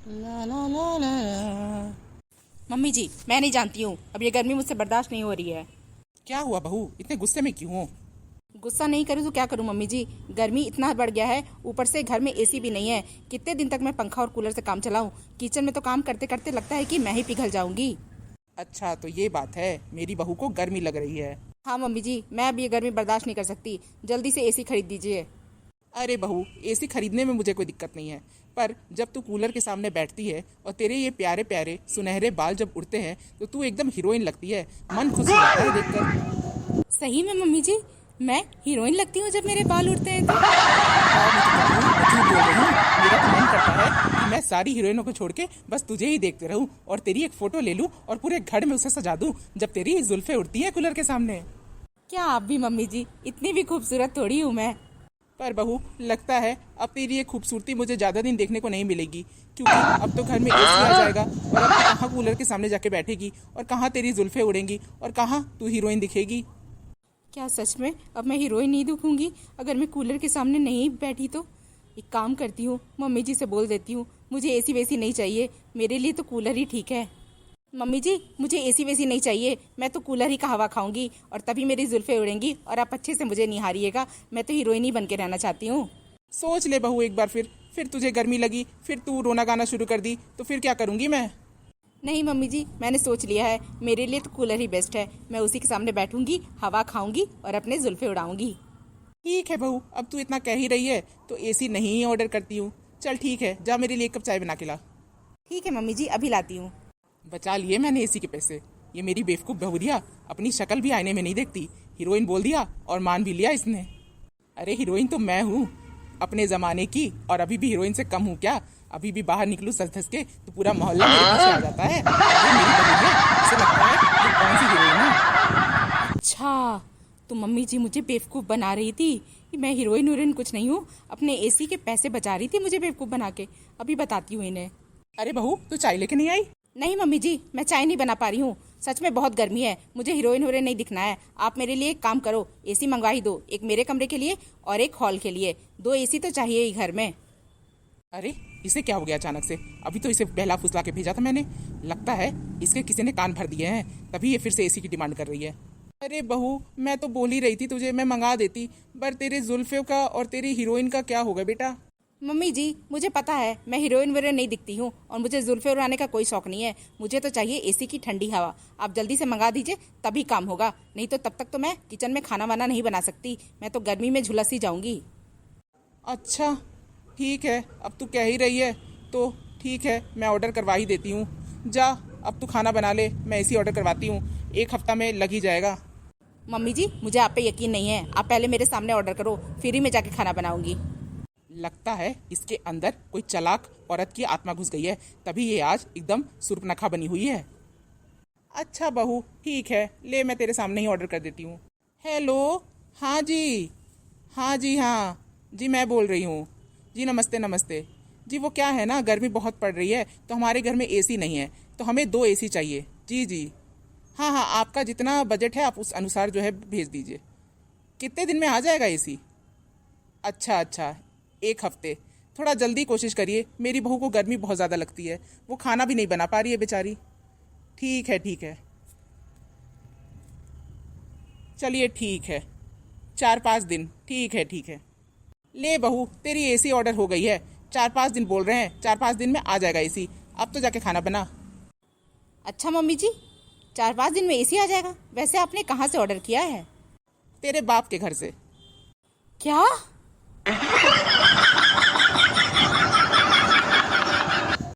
ला ला ला ला ला। Mummy जी, मैं नहीं जानती हूँ, अब ये गर्मी मुझसे बर्दाश्त नहीं हो रही है। क्या हुआ बहू, इतने गुस्से में क्यों हो? गुस्सा नहीं करूँ तो क्या करूँ मम्मी जी। गर्मी इतना बढ़ गया है, ऊपर से घर में एसी भी नहीं है। कितने दिन तक मैं पंखा और कूलर से काम चलाऊं? किचन में तो काम करते करते लगता है कि मैं ही पिघल जाऊंगी। अच्छा तो ये बात है, मेरी बहू को गर्मी लग रही है। हाँ मम्मी जी, मैं अब ये गर्मी बर्दाश्त नहीं कर सकती। जल्दी से एसी खरीद दीजिए। अरे बहू, एसी खरीदने में मुझे कोई दिक्कत नहीं है, पर जब तू कूलर के सामने बैठती है और तेरे ये प्यारे प्यारे सुनहरे बाल जब उड़ते हैं तो तू एकदम हीरोइन लगती है। मन खुश हो जाता है देखकर। सही में मम्मी जी, मैं हीरोइन लगती हूँ जब मेरे बाल उड़ते हैं तो? और मैं तो क्या कहूँ, मैं झूठ बोल रही हूँ। मेरा तो मन करता है कि मैं सारी हीरोइनों को छोड़ के बस तुझे ही देखते रहूं और तेरी एक फोटो ले लूं और पूरे घर में उसे सजा दूं जब तेरी जुल्फे उड़ती हैं कूलर के सामने। क्या आप भी मम्मी जी, इतनी भी खूबसूरत थोड़ी हूँ मैं। पर बहू, लगता है अब तेरी ये खूबसूरती मुझे ज्यादा दिन देखने को नहीं मिलेगी, क्योंकि अब तो घर में एसी आ जाएगा और अब तू कहाँ कूलर के सामने जाके बैठेगी और कहाँ तेरी जुल्फे उड़ेंगी और कहाँ तू हीरोइन दिखेगी। क्या सच में अब मैं हीरोइन नहीं दिखूंगी अगर मैं कूलर के सामने नहीं बैठी तो? एक काम करती हूँ, मम्मी जी से बोल देती हूँ, मुझे एसी वेसी नहीं चाहिए, मेरे लिए तो कूलर ही ठीक है। मम्मी जी, मुझे एसी वेसी नहीं चाहिए, मैं तो कूलर ही का हवा खाऊंगी और तभी मेरी जुल्फे उड़ेंगी और आप अच्छे से मुझे निहारिएगा। मैं तो हीरोइन ही बन के रहना चाहती हूँ। सोच ले बहू एक बार, फिर तुझे गर्मी लगी, फिर तू रोना गाना शुरू कर दी तो फिर क्या करूंगी मैं? नहीं मम्मी जी, मैंने सोच लिया है, मेरे लिए तो कूलर ही बेस्ट है। मैं उसी के सामने बैठूंगी, हवा खाऊंगी और अपने जुल्फे उड़ाऊंगी। ठीक है बहू, अब तू इतना कह ही रही है तो एसी नहीं ऑर्डर करती हूँ। चल ठीक है, जा मेरे लिए एक कप चाय बना के ला। ठीक है मम्मी जी, अभी लाती हूँ। बचा लिए मैंने एसी के पैसे। ये मेरी बेवकूफ बहुरिया अपनी शक्ल भी आईने में नहीं देखती, हीरोइन बोल दिया और मान भी लिया इसने। अरे हीरोइन तो मैं हूँ अपने जमाने की, और अभी भी हीरोइन से कम हूँ क्या? अभी भी बाहर निकलूँ सज धस के तो पूरा मोहल्ला मेरे पीछे आ जाता है। ये मेरी बहुरिया, इसे लगता है ये कौन सी हीरोइन है। अच्छा, तो मम्मी जी मुझे बेवकूफ़ बना रही थी कि मैं हीरोइन हीरोइन कुछ नहीं हूँ, अपने एसी के पैसे बचा रही थी मुझे बेवकूफ़ बना के। अभी बताती हूँ इन्हें। अरे बहू, तू चाय लेके नहीं आई? नहीं मम्मी जी, मैं चाय नहीं बना पा रही हूँ, सच में बहुत गर्मी है, मुझे हीरोइन हीरोइन नहीं दिखना है। आप मेरे लिए एक काम करो, एसी मंगवा ही दो, एक मेरे कमरे के लिए और एक हॉल के लिए। 2 एसी तो चाहिए ही घर में। अरे इसे क्या हो गया अचानक से? अभी तो इसे बहला फुसला के भेजा था मैंने। लगता है इसके किसी ने कान भर दिए हैं, तभी ये फिर से एसी की डिमांड कर रही है। अरे बहू, मैं तो बोल ही रही थी तुझे, मैं मंगा देती, पर तेरे जुल्फे का और तेरी हीरोइन का क्या होगा बेटा? मम्मी जी, मुझे पता है मैं हीरोइन वीरोइन नहीं दिखती हूँ और मुझे जुल्फे उड़ाने का कोई शौक नहीं है। मुझे तो चाहिए एसी की ठंडी हवा। आप जल्दी से मंगा दीजिए, तभी काम होगा, नहीं तो तब तक तो मैं किचन में खाना वाना नहीं बना सकती। मैं तो गर्मी में झुलस ही जाऊंगी। अच्छा ठीक है, अब तू कह ही रही है तो ठीक है, मैं ऑर्डर करवा ही देती हूँ। जा अब तू खाना बना ले, मैं एसी ऑर्डर करवाती हूँ, 1 हफ्ता में लग ही जाएगा। मम्मी जी, मुझे आप पे यकीन नहीं है, आप पहले मेरे सामने ऑर्डर करो, फिर ही मैं जाके खाना बनाऊंगी। लगता है इसके अंदर कोई चालाक औरत की आत्मा घुस गई है, तभी ये आज एकदम सुर्पनखा बनी हुई है। अच्छा बहू ठीक है, ले मैं तेरे सामने ही ऑर्डर कर देती हूँ। हेलो, हाँ जी, हाँ जी, हाँ जी, मैं बोल रही हूँ जी। नमस्ते नमस्ते जी। वो क्या है ना, गर्मी बहुत पड़ रही है तो हमारे घर में एसी नहीं है, तो हमें 2 एसी चाहिए। जी जी, हाँ हाँ, आपका जितना बजट है आप उस अनुसार जो है भेज दीजिए। कितने दिन में आ जाएगा एसी? अच्छा अच्छा, 1 हफ्ते। थोड़ा जल्दी कोशिश करिए, मेरी बहू को गर्मी बहुत ज़्यादा लगती है, वो खाना भी नहीं बना पा रही है बेचारी। ठीक है ठीक है, चलिए ठीक है, 4-5 दिन, ठीक है ठीक है। ले बहू, तेरी एसी ऑर्डर हो गई है। 4-5 दिन बोल रहे हैं, 4-5 दिन में आ जाएगा एसी। अब तो जाके खाना बना। अच्छा मम्मी जी, 4-5 दिन में एसी आ जाएगा? वैसे आपने कहाँ से ऑर्डर किया है? तेरे बाप के घर से। क्या?